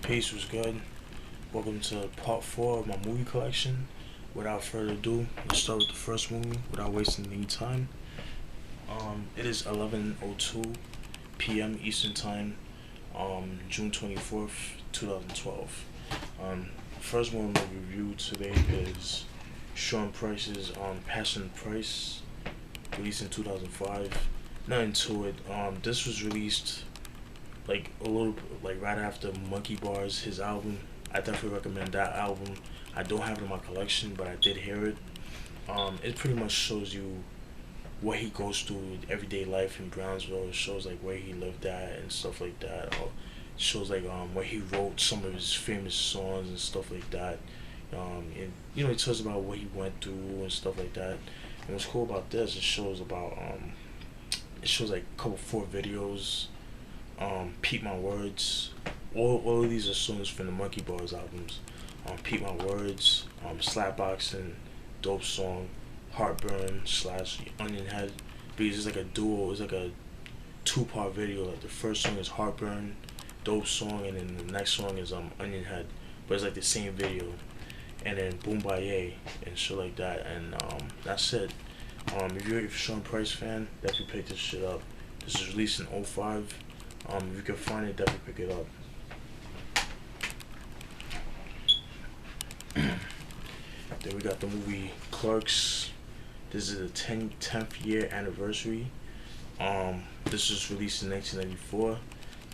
Peace was good. Welcome to part 4 of my movie collection. Without further ado, let's start with the first movie without wasting any time. It is 11:02 p.m. Eastern Time, June 24th, 2012. First one I'm going to review today is Sean Price's Passion Price, released in 2005. Nothing to it. This was released like a little like right after Monkey Bars, his album. I definitely recommend that album. I don't have it in my collection, but I did hear it. It pretty much shows you what he goes through in everyday life in Brownsville. It shows like where he lived at and stuff like that. Or it shows like where he wrote some of his famous songs and stuff like that. And it tells about what he went through and stuff like that. And what's cool about this, it shows like a couple 4 videos. Peep My Words. All of these are songs from the Monkey Bars albums. Peep My Words, Slapboxing, Dope Song, Heartburn slash Onion Head. Because it's like a duo, it's like a 2-part video. Like the first song is Heartburn, Dope Song, and then the next song is Onion Head. But it's like the same video. And then Boom Baye and shit like that. And that's it. If you're a Sean Price fan, definitely pick this shit up. This is released in '05. If you can find it, definitely pick it up. Then we got the movie Clerks. This is the 10th year anniversary. This was released in 1994.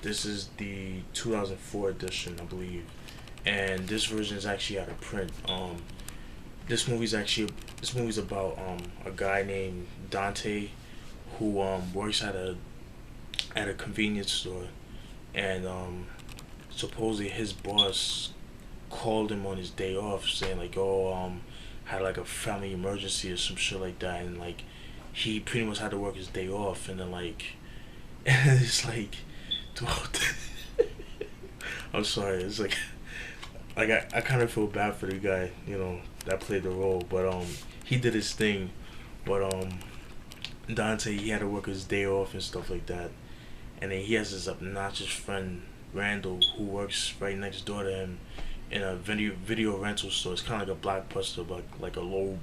This is the 2004 edition, I believe. And this version is actually out of print. This movie's about a guy named Dante who works at a convenience store, and supposedly his boss called him on his day off saying like, had like a family emergency or some shit like that, and like he pretty much had to work his day off, and then like and it's like throughout I'm sorry, it's like I kind of feel bad for the guy that played the role, but he did his thing, but Dante, he had to work his day off and stuff like that. And then he has this obnoxious friend, Randall, who works right next door to him in a video rental store. It's kind of like a Blockbuster, but like a low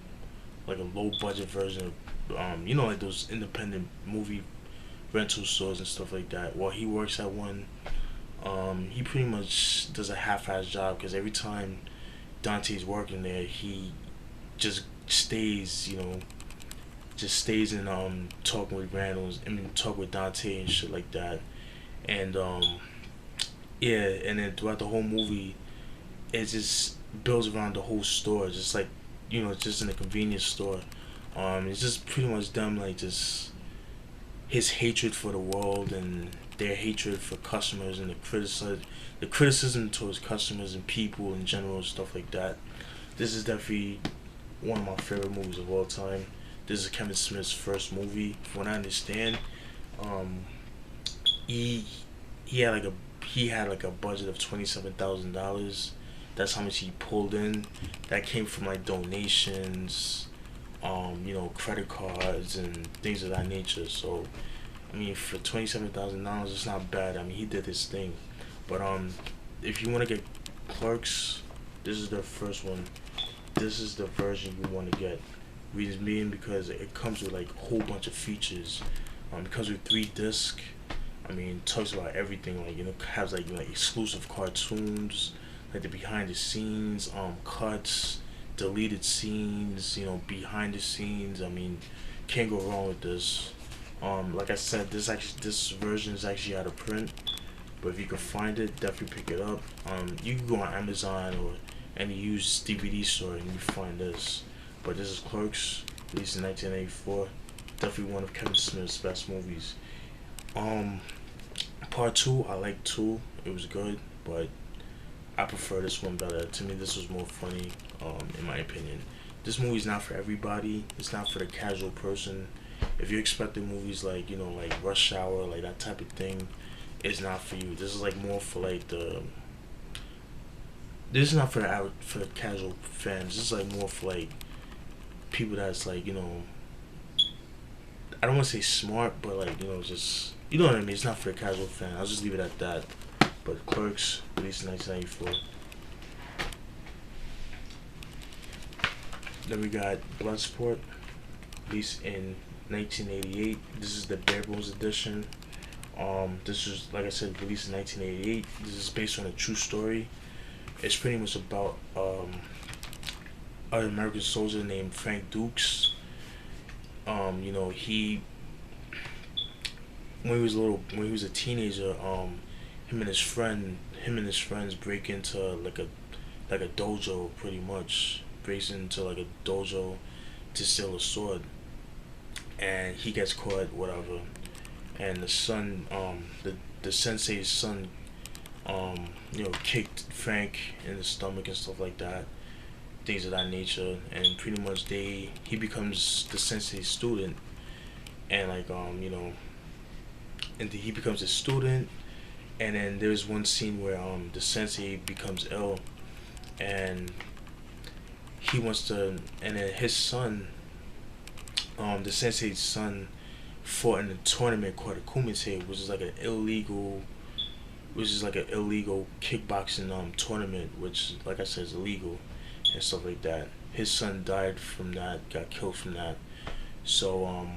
budget version of like those independent movie rental stores and stuff like that. Well, he works at one. He pretty much does a half-ass job because every time Dante's working there, he just stays, in talking with Randall's, talk with Dante and shit like that. And yeah, and then throughout the whole movie it just builds around the whole store, just like just in a convenience store. It's just pretty much them, like just his hatred for the world and their hatred for customers, and the criticism towards customers and people in general, stuff like that. This is definitely one of my favorite movies of all time. This is Kevin Smith's first movie, from what I understand. He had like a budget of $27,000. That's how much he pulled in. That came from like donations, credit cards and things of that nature. So, I mean, for $27,000, it's not bad. I mean, he did his thing. But if you want to get Clerks, this is the first one. This is the version you want to get. Reason being because it comes with like a whole bunch of features. It comes with 3 discs. I mean, it talks about everything. Like has like exclusive cartoons, like the behind the scenes, cuts, deleted scenes. Behind the scenes. I mean, can't go wrong with this. Like I said, this version is actually out of print. But if you can find it, definitely pick it up. You can go on Amazon or any used DVD store and you find this. But this is Clerks, released in 1984. Definitely one of Kevin Smith's best movies. Part 2, I like 2. It was good, but I prefer this one better. To me, this was more funny, in my opinion. This movie's not for everybody. It's not for the casual person. If you're expecting movies like, like Rush Hour, like that type of thing, it's not for you. This is like more for like this is not for the casual fans. This is like more for like people that's like, I don't want to say smart, but like, just, you know what I mean? It's not for the casual fan. I'll just leave it at that. but Clerks, released in 1994. Then we got Bloodsport, released in 1988. This is the bare bones edition. This is, like I said, released in 1988. This is based on a true story. It's pretty much about an American soldier named Frank Dukes. He when he was a teenager, him and his friends break into like a dojo, pretty much breaks into like a dojo to steal a sword, and he gets caught, whatever. And the son, the sensei's son, kicked Frank in the stomach and stuff like that, things of that nature, and pretty much he becomes the sensei's student, and and he becomes a student, and then there's one scene where the sensei becomes ill, and he wants to, and then his son, the sensei's son, fought in a tournament called a kumite, which is like an illegal kickboxing tournament, which, like I said, is illegal and stuff like that. His son died from that, got killed from that. So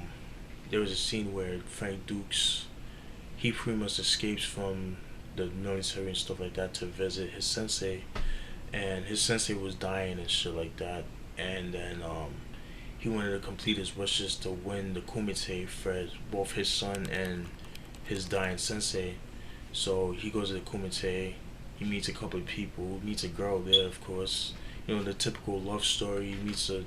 there was a scene where Frank Dukes, he pretty much escapes from the military and stuff like that to visit his sensei, and his sensei was dying and shit like that, and then he wanted to complete his wishes to win the kumite for both his son and his dying sensei. So he goes to the kumite, he meets a couple of people, meets a girl there, of course, the typical love story. He meets a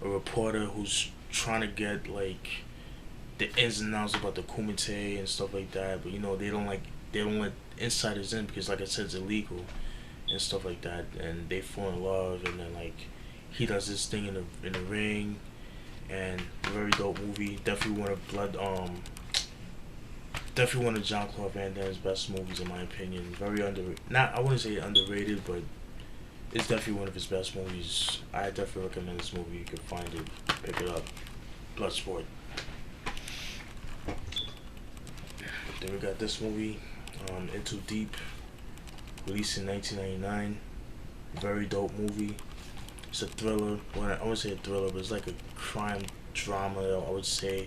reporter who's trying to get like the ins and outs about the kumite and stuff like that, but they don't let insiders in because, like I said, it's illegal and stuff like that, and they fall in love, and then like he does this thing in the ring, and very dope movie. Definitely one of Jean-Claude Van Damme's best movies, in my opinion. Very underrated. I wouldn't say underrated, but it's definitely one of his best movies. I definitely recommend this movie. You can find it, pick it up. Bloodsport. Then we got this movie, Into Deep, released in 1999. Very dope movie. It's a thriller. Well, I wouldn't say a thriller, but it's like a crime drama, I would say.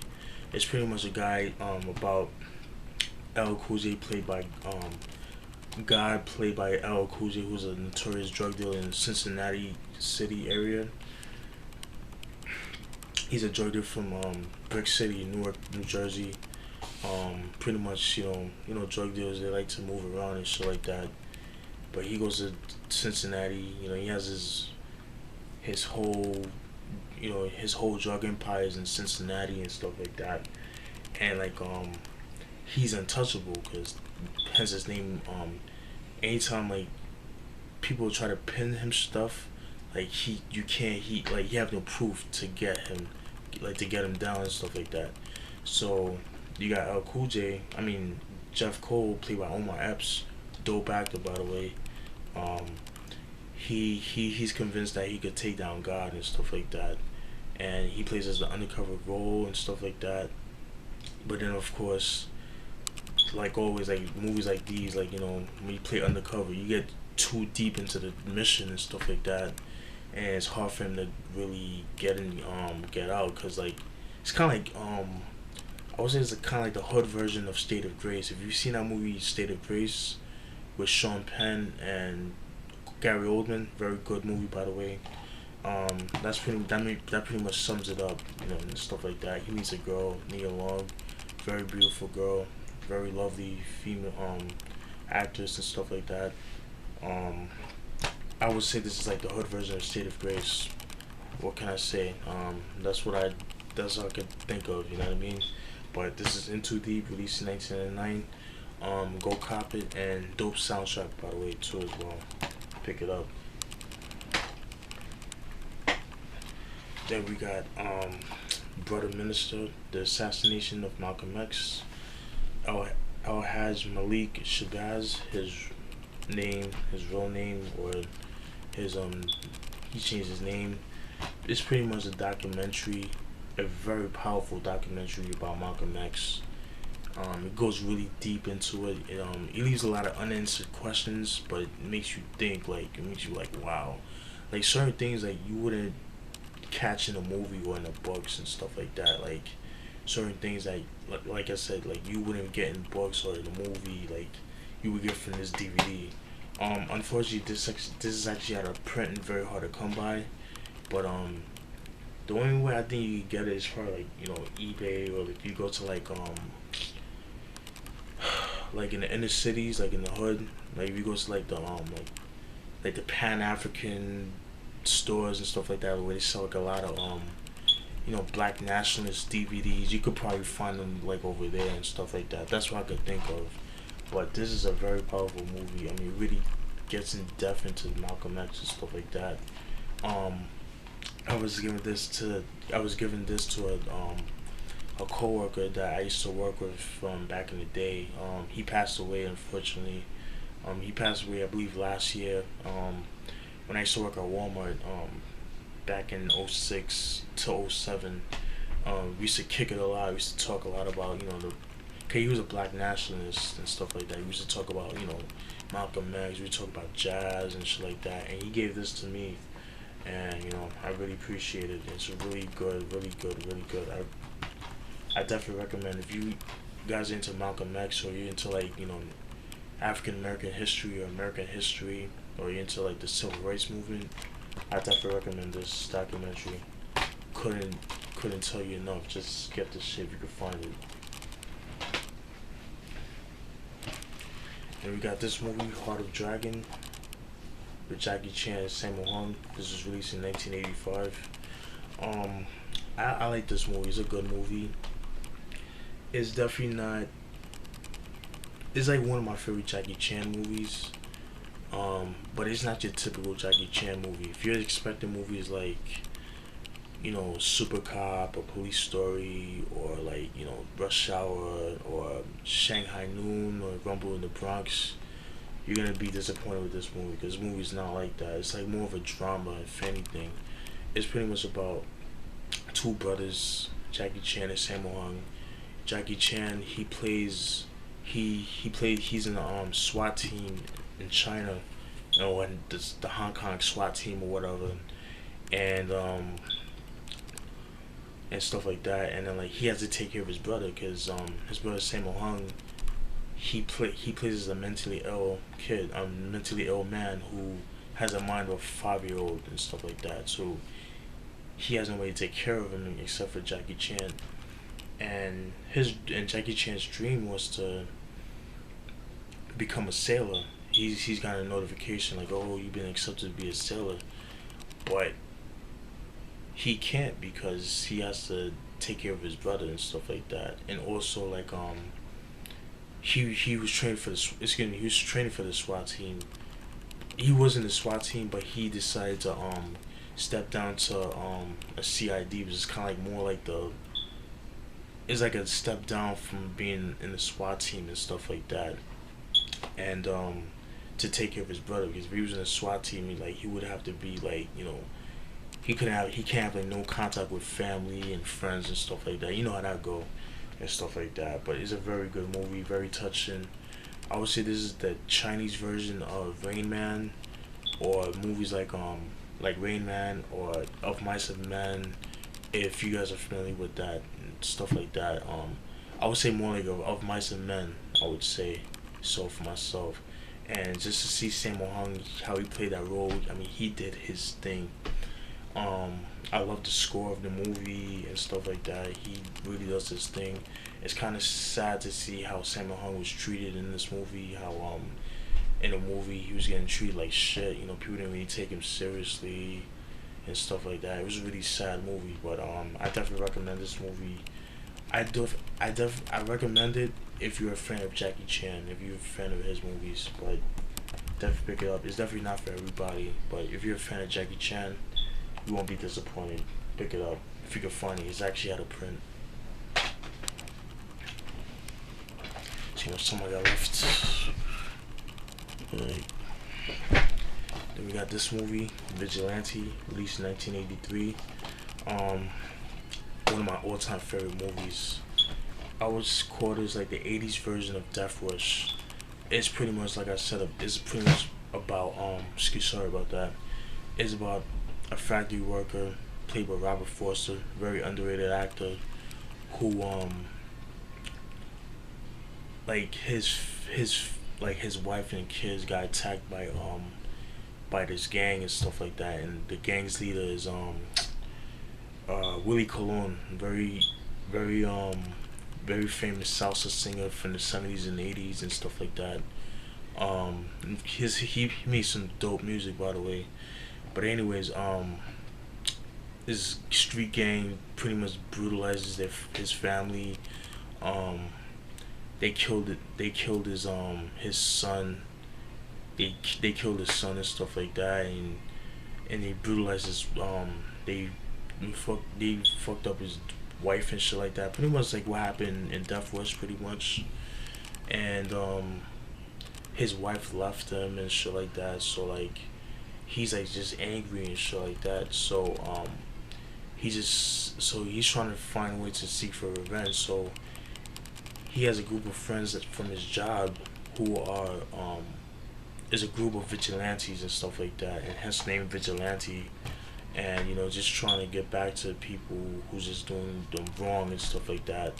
It's pretty much a guy about LL Cool J, played by LL Cool J, who's a notorious drug dealer in the Cincinnati city area. He's a drug dealer from Brick City, Newark, New Jersey. Pretty much, drug dealers, they like to move around and shit like that. But he goes to Cincinnati. He has his whole drug empire is in Cincinnati and stuff like that. And he's untouchable because hence his name. Anytime people try to pin him stuff, you have no proof to get him, to get him down and stuff like that. So you got LL Cool J, Jeff Cole, played by Omar Epps, dope actor, by the way. He's convinced that he could take down God and stuff like that, and he plays as the undercover role and stuff like that. But then, of course, like always, movies like these, when you play undercover, you get too deep into the mission and stuff like that, and it's hard for him to really get out, because it's kind of I would say it's kind of like the hood version of State of Grace. If you've seen that movie State of Grace with Sean Penn and Gary Oldman, very good movie, by the way. That pretty much sums it up, and stuff like that. He meets a girl, Nia Long, very beautiful girl, very lovely female actress and stuff like that. I would say this is like the hood version of State of Grace. What can I say? That's all I could think of. You know what I mean? But this is Into Deep, released in 1999. Go cop it, and dope soundtrack, by the way, too, as well. Pick it up. Then we got Brother Minister, The Assassination of Malcolm X. Al-Haj Malik Shabazz, his real name, or he changed his name. It's pretty much a documentary, a very powerful documentary about Malcolm X. It goes really deep into it. It leaves a lot of unanswered questions, but it makes you think. Like it makes you like, wow, like certain things like you wouldn't catch in a movie or in the books and stuff like that. Like certain things that, like I said, like you wouldn't get in books or in a movie. Like you would get from this DVD. Unfortunately, this is actually out of print and very hard to come by. But the only way I think you can get it is probably like eBay, or if you go to like in the inner cities, like in the hood, like if you go to like the like the Pan African stores and stuff like that, where they sell like a lot of black nationalist DVDs. You could probably find them like over there and stuff like that. That's what I could think of. But this is a very powerful movie. I mean, it really gets in depth into Malcolm X and stuff like that. Um, I was given this to a coworker that I used to work with from back in the day. He passed away, unfortunately. He passed away, I believe, last year. When I used to work at Walmart, back in '06 to '07, we used to kick it a lot. We used to talk a lot about, cause he was a black nationalist and stuff like that. We used to talk about, Malcolm X. We would talk about jazz and shit like that. And he gave this to me, and I really appreciate it. It's really good, really good, really good. I definitely recommend, if you guys are into Malcolm X, or you're into like African American history or American history, or you're into like the civil rights movement, I definitely recommend this documentary. Couldn't tell you enough. Just get this shit if you can find it. And we got this movie, Heart of Dragon, with Jackie Chan and Sammo Hung. This was released in 1985. I like this movie. It's a good movie. It's definitely not. It's like one of my favorite Jackie Chan movies. But it's not your typical Jackie Chan movie. If you're expecting movies like, Super Cop or Police Story, or like, Rush Hour or Shanghai Noon or Rumble in the Bronx, you're gonna be disappointed with this movie, because this movie's not like that. It's like more of a drama, if anything. It's pretty much about two brothers, Jackie Chan and Sammo Hung. Jackie Chan, he's in the SWAT team in China, and the Hong Kong SWAT team or whatever, and stuff like that. And then like he has to take care of his brother, because his brother Sammo Hung, he plays as a mentally ill kid, mentally ill man who has a mind of a 5-year-old and stuff like that. So he has nobody to take care of him except for Jackie Chan. And Jackie Chan's dream was to become a sailor. He's got a notification like, oh, you've been accepted to be a sailor, but he can't, because he has to take care of his brother and stuff like that. And also like he was training for he was training for the SWAT team. He was in the SWAT team, but he decided to step down to a CID, which is kind of like more like it's like a step down from being in the SWAT team and stuff like that. And to take care of his brother, because if he was in a SWAT team, he would have to be like, he can't have like no contact with family and friends and stuff like that. You know how that go and stuff like that. But it's a very good movie, very touching. I would say this is the Chinese version of Rain Man, or movies like Rain Man or Of Mice and Men, if you guys are familiar with that and stuff like that. I would say more like Of Mice and Men, I would say so for myself. And just to see Sammo Hung, how he played that role, I mean, he did his thing. I love the score of the movie and stuff like that. He really does his thing. It's kind of sad to see how Sammo Hung was treated in this movie. How in the movie he was getting treated like shit. People didn't really take him seriously and stuff like that. It was a really sad movie, but I definitely recommend this movie. I recommend it if you're a fan of Jackie Chan, if you're a fan of his movies, but definitely pick it up. It's definitely not for everybody, but if you're a fan of Jackie Chan, you won't be disappointed. Pick it up if you can find it. It's actually out of print. See how much time I got left. Alright. Then we got this movie, Vigilante, released in 1983. One of my all-time favorite movies. I would call this like the '80s version of Death Wish. It's pretty much like I said. It's pretty much about sorry about that. It's about a factory worker played by Robert Forster, very underrated actor, who like his his wife and kids got attacked by this gang and stuff like that, and the gang's leader is Willie Colon, very very famous salsa singer from the '70s and '80s and stuff like that. He made some dope music, by the way. But anyways, this street gang pretty much brutalizes his family. Um, they killed it. They killed his son. They killed his son and stuff like that, and they brutalized his they fucked up his wife and shit like that. Pretty much like what happened in Death Wish, pretty much. And his wife left him and shit like that. So like he's like just angry and shit like that. So he's trying to find a way to seek for revenge. So he has a group of friends from his job who are is a group of vigilantes and stuff like that, and hence name Vigilante. And just trying to get back to people who's just doing them wrong and stuff like that.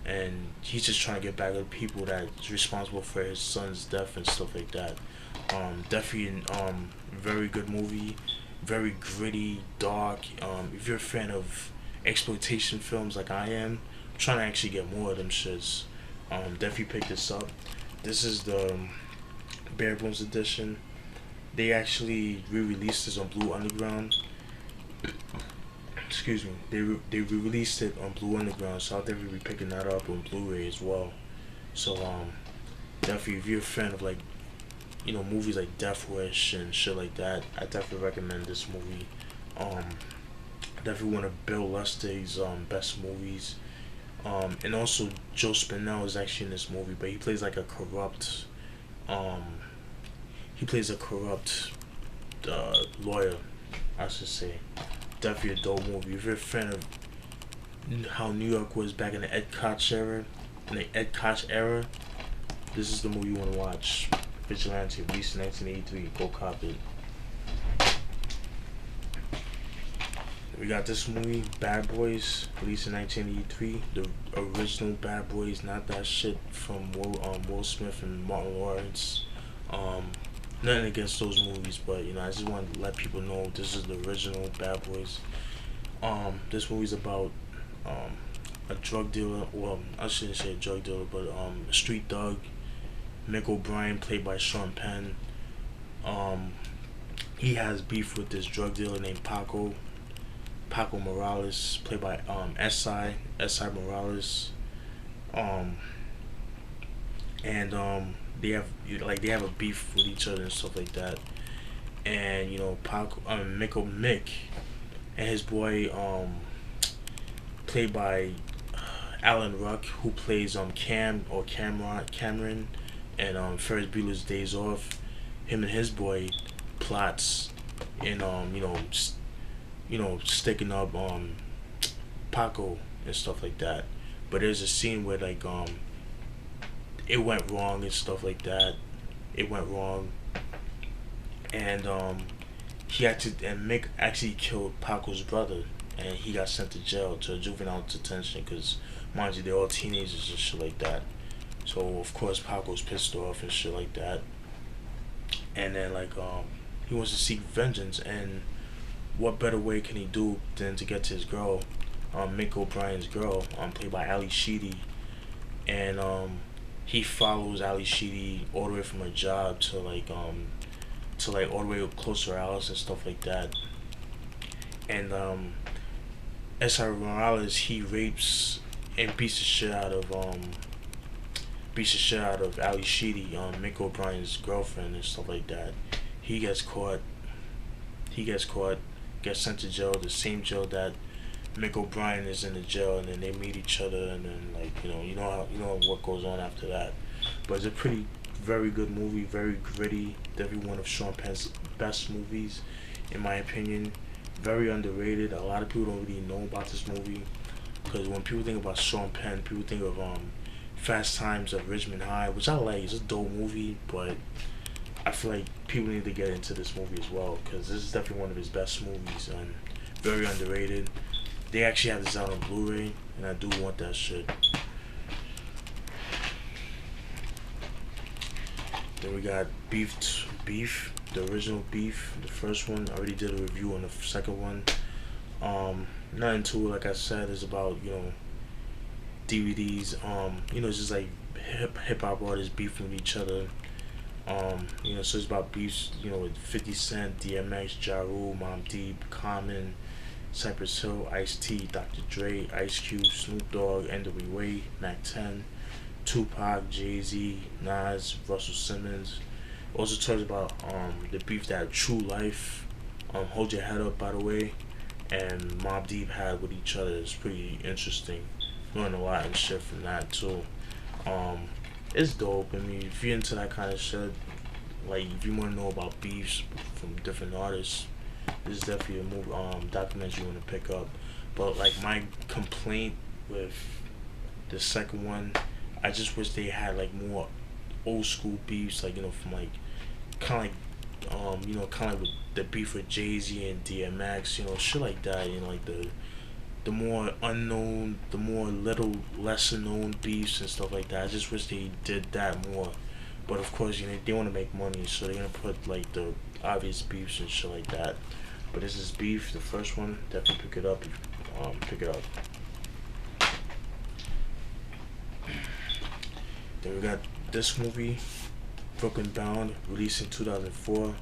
And he's just trying to get back to the people that's responsible for his son's death and stuff like that. Definitely very good movie, very gritty, dark. If you're a fan of exploitation films like I am, I'm trying to actually get more of them shits. Definitely pick this up. This is the Bare Bones edition. They actually re-released this on Blue Underground. Excuse me. They re-released it on Blue Underground, so I'll definitely be picking that up on Blu-ray as well. So definitely if you're a fan of like movies like Death Wish and shit like that, I definitely recommend this movie. Definitely one of Bill Lustig's best movies. And also Joe Spinell is actually in this movie, but he plays like a corrupt lawyer, I should say. Definitely a dope movie. If you're a fan of how New York was back in the Ed Koch era, this is the movie you want to watch. Vigilante, released in 1983. Go cop it. We got this movie, Bad Boys, released in 1983. The original Bad Boys, not that shit from Will Smith and Martin Lawrence. Nothing against those movies, but I just want to let people know this is the original Bad Boys. This movie's about a drug dealer. Well, I shouldn't say a drug dealer, but a street thug, Mick O'Brien, played by Sean Penn. He has beef with this drug dealer named Paco Morales, played by S.I. Morales. And they have a beef with each other and stuff like that. And Mick and his boy played by Alan Ruck, who plays Cameron and Ferris Bueller's Days Off. Him and his boy plots and sticking up Paco and stuff like that. But there's a scene where like it went wrong and stuff like that. It went wrong, and Mick actually killed Paco's brother, and he got sent to jail, to juvenile detention, because mind you, they're all teenagers and shit like that. So of course Paco's pissed off and shit like that, and then he wants to seek vengeance, and what better way can he do than to get to his girl, Mick O'Brien's girl, played by Ali Sheedy, and he follows Ali Sheedy all the way from her job to all the way up close to her house and stuff like that. And S.I. Morales, he rapes and beats the shit out of Ali Sheedy, Mick O'Brien's girlfriend and stuff like that. He gets caught, gets sent to jail, the same jail that Mick O'Brien is in the jail, and then they meet each other, and then you know what goes on after that. But it's a very good movie, very gritty. Definitely one of Sean Penn's best movies, in my opinion. Very underrated. A lot of people don't really know about this movie because when people think about Sean Penn, people think of Fast Times at Ridgemont High, which I like. It's a dope movie, but I feel like people need to get into this movie as well because this is definitely one of his best movies and very underrated. They actually have this out on Blu-ray, and I do want that shit. Then we got Beef, the original Beef, the first one. I already did a review on the second one. Nothing to it, like I said, is about, DVDs. It's just like hip hop artists beefing with each other. So it's about beefs, with 50 Cent, DMX, Ja Rule, Mobb Deep, Common, Cypress Hill, Ice-T, Dr. Dre, Ice Cube, Snoop Dogg, NWA, Mac 10, Tupac, Jay-Z, Nas, Russell Simmons. Also talks about the beef that True Life, Hold Your Head Up, by the way, and Mobb Deep had with each other. It's pretty interesting. Learn a lot and shit from that too. It's dope. I mean, if you're into that kind of shit, like if you want to know about beefs from different artists, this is definitely a movie, documentary you want to pick up. But like my complaint with the second one, I just wish they had like more old school beefs, like from like kind of like kind of like with the beef with Jay-Z and DMX, shit like that, like the more unknown, the more little lesser known beefs and stuff like that. I just wish they did that more. But of course, they want to make money, so they're gonna put like the obvious beefs and shit like that. But this is Beef, the first one. Definitely pick it up. Pick it up. Then we got this movie, Brooklyn Bound, released in 2004.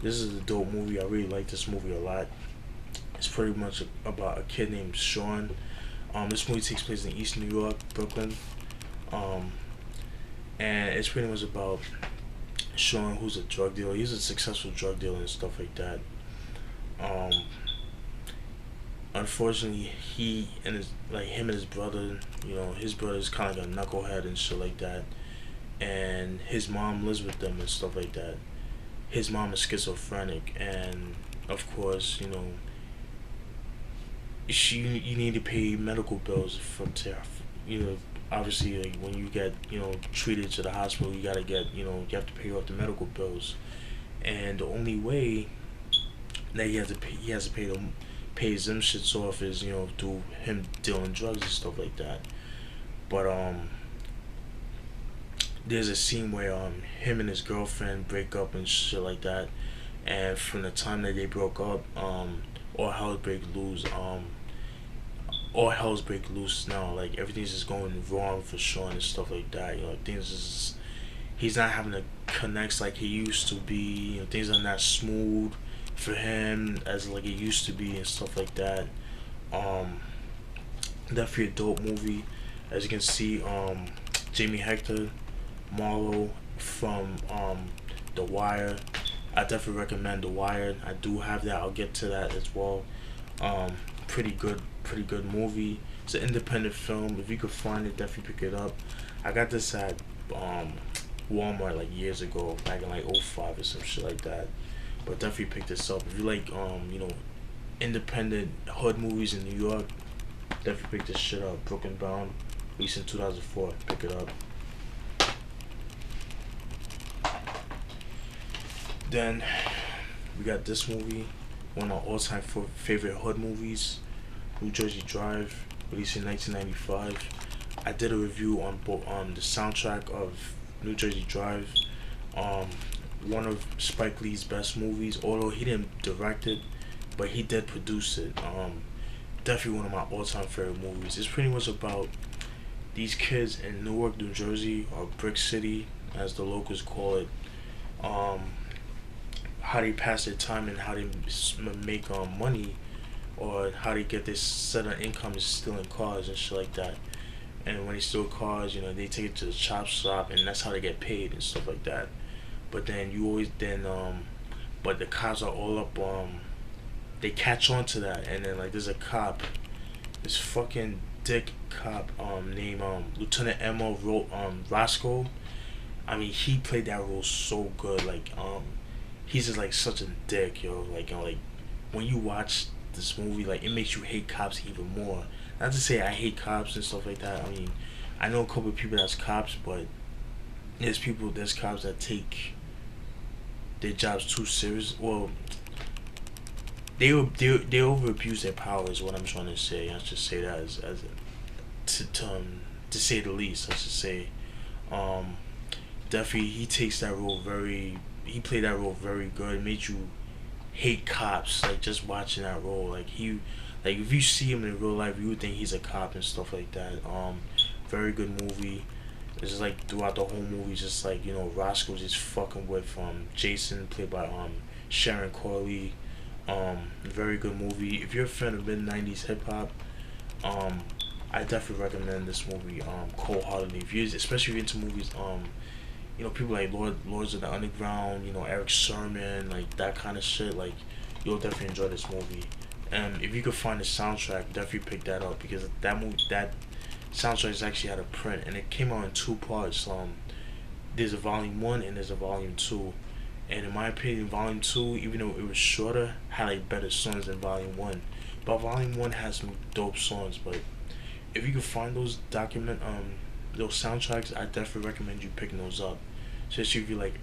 This is a dope movie. I really like this movie a lot. It's pretty much about a kid named Sean. This movie takes place in East New York, Brooklyn. And it's pretty much about Sean, who's a drug dealer. He's a successful drug dealer and stuff like that. Unfortunately, him and his brother, his brother's kind of like a knucklehead and shit like that. And his mom lives with them and stuff like that. His mom is schizophrenic, and of course, you need to pay medical bills obviously, like when you get treated to the hospital, you gotta get you have to pay off the medical bills, and the only way that he has to pay them shits off is through him dealing drugs and stuff like that. But there's a scene where him and his girlfriend break up and shit like that, and from the time that they broke up, all hell's break loose. All hell's break loose now. Like everything's just going wrong for Sean and stuff like that. Things is he's not having to connect like he used to be. Things are not smooth for him as like it used to be and stuff like that. Definitely a dope movie. As you can see, Jamie Hector, Marlo from The Wire. I definitely recommend The Wire. I do have that. I'll get to that as well. Pretty good movie. It's an independent film. If you could find it, definitely pick it up. I got this at Walmart like years ago, back in like '05 or some shit like that. But definitely pick this up. If you like independent hood movies in New York, definitely pick this shit up. Brooklyn Bound, released in 2004. Pick it up. Then we got this movie, one of our all-time favorite hood movies, New Jersey Drive, released in 1995. I did a review on the soundtrack of New Jersey Drive. One of Spike Lee's best movies, although he didn't direct it, but he did produce it. Definitely one of my all-time favorite movies. It's pretty much about these kids in Newark, New Jersey, or Brick City, as the locals call it. How they pass their time and how they make money, or how they get this set of income is stealing cars and shit like that. And when they steal cars, they take it to the chop shop, and that's how they get paid and stuff like that. But then but the cops are all up. They catch on to that, and then like there's a cop, this fucking dick cop, named Lieutenant Emma Roscoe. I mean, he played that role so good. Like he's just like such a dick, yo. Like when you watch this movie, like it makes you hate cops even more. not to say I hate cops and stuff like that. I mean, I know a couple of people that's cops, but there's cops that take their jobs too serious. Well, they over abuse their power is what I'm trying to say. I should say that as to say the least. I should say, um, definitely he takes that role very. He played that role very good. It made you hate cops. Like just watching that role, like if you see him in real life, you would think he's a cop and stuff like that. Very good movie. It's just like throughout the whole movie, just like Roscoe just fucking with Jason, played by Sharon Corley. Very good movie. If you're a fan of mid '90s hip hop, um, I definitely recommend this movie cold heartedly. If you especially if you're into movies, people like Lords of the Underground, Eric Sermon, like that kind of shit, like you'll definitely enjoy this movie. And if you could find the soundtrack, definitely pick that up because that soundtrack is actually out of print and it came out in two parts. There's a volume one and there's a volume two. And in my opinion, volume two, even though it was shorter, had like better songs than volume one. But volume one has some dope songs. But if you could find those soundtracks, I definitely recommend you picking those up. Especially if you like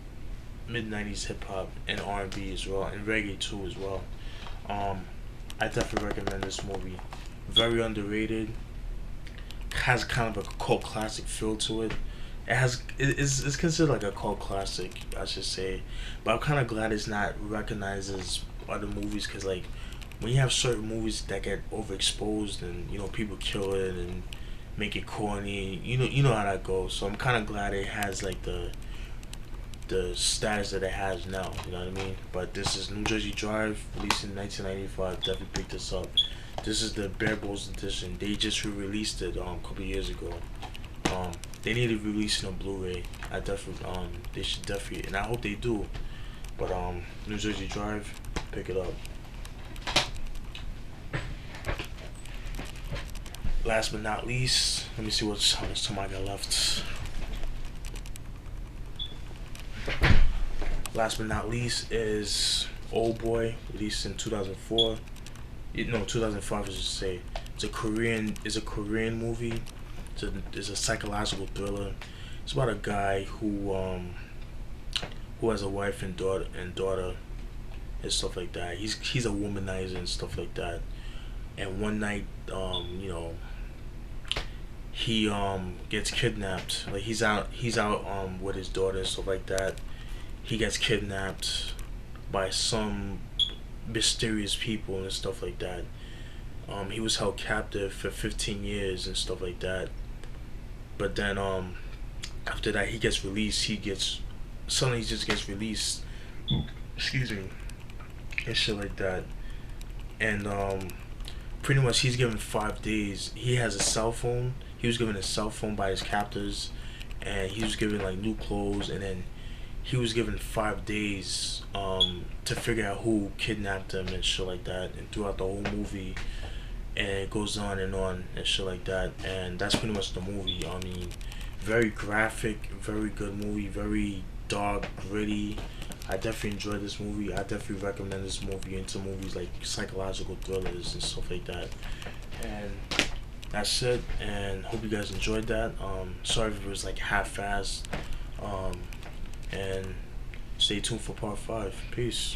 mid '90s hip hop and R&B as well, and reggae too as well. Um, I definitely recommend this movie. Very underrated. Has kind of a cult classic feel to it. It's considered like a cult classic, I should say. But I'm kind of glad it's not recognized as other movies because like when you have certain movies that get overexposed and people kill it and make it corny, you know how that goes. So I'm kind of glad it has like the status that it has now. You know what I mean? But this is New Jersey Drive, released in 1995. Definitely pick this up. This is the Bare Bones edition. They just re-released it a couple years ago. They need to release it on Blu-ray. I definitely they should definitely, and I hope they do. But New Jersey Drive, pick it up. Last but not least, let me see how much time I got left. Last but not least is Old Boy, released in 2004. No, 2005 I should say. It's a Korean movie. It's a psychological thriller. It's about a guy who has a wife and daughter and stuff like that. He's a womanizer and stuff like that. And one night, he gets kidnapped. Like he's out with his daughter and stuff like that. He gets kidnapped by some mysterious people and stuff like that. He was held captive for 15 years and stuff like that. But then after that he gets released. Suddenly he just gets released. Excuse me. And shit like that. And pretty much he's given 5 days. He has a cell phone. He was given a cell phone by his captors, and he was given like new clothes, and then he was given 5 days to figure out who kidnapped him and shit like that. And throughout the whole movie, and it goes on and shit like that. And that's pretty much the movie. I mean, very graphic, very good movie, very dark, gritty. I definitely enjoyed this movie. I definitely recommend this movie into movies like psychological thrillers and stuff like that. And that's it. And hope you guys enjoyed that. Sorry if it was like half-assed. And stay tuned for part 5. Peace.